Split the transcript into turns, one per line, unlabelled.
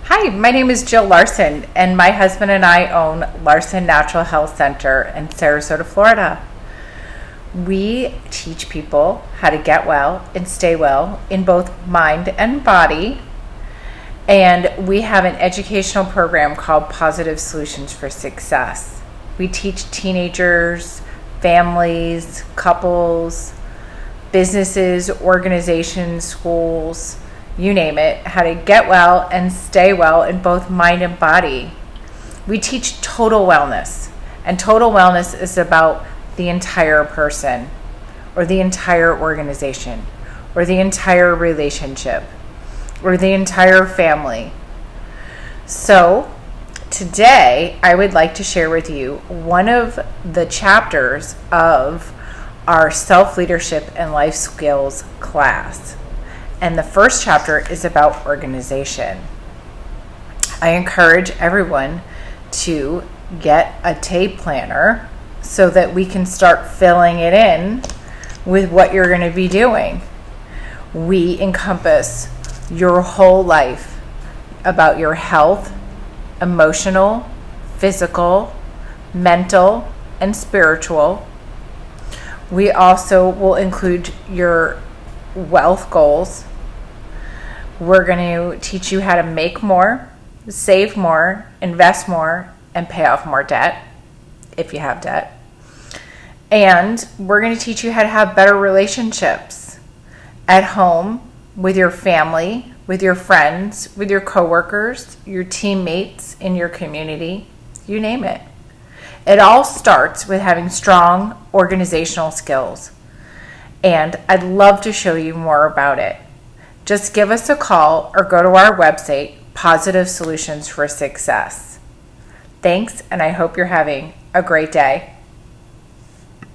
Hi, my name is Jill Larson, and my husband and I own Larson Natural Health Center in Sarasota, Florida. We teach people how to get well and stay well in both mind and body. And we have an educational program called Positive Solutions for Success. We teach teenagers, families, couples, businesses, organizations, schools, you name it, how to get well and stay well in both mind and body. We teach total wellness, and total wellness is about the entire person, or the entire organization, or the entire relationship, or the entire family. So today I would like to share with you one of the chapters of our self-leadership and life skills class. And the first chapter is about organization. I encourage everyone to get a tape planner so that we can start filling it in with what you're going to be doing. We encompass your whole life about your health, emotional, physical, mental, and spiritual. We also will include your wealth goals. We're going to teach you how to make more, save more, invest more, and pay off more debt, if you have debt. And we're going to teach you how to have better relationships at home, with your family, with your friends, with your coworkers, your teammates in your community, you name it. It all starts with having strong organizational skills. And I'd love to show you more about it. Just give us a call or go to our website, Positive Solutions for Success. Thanks, and I hope you're having a great day.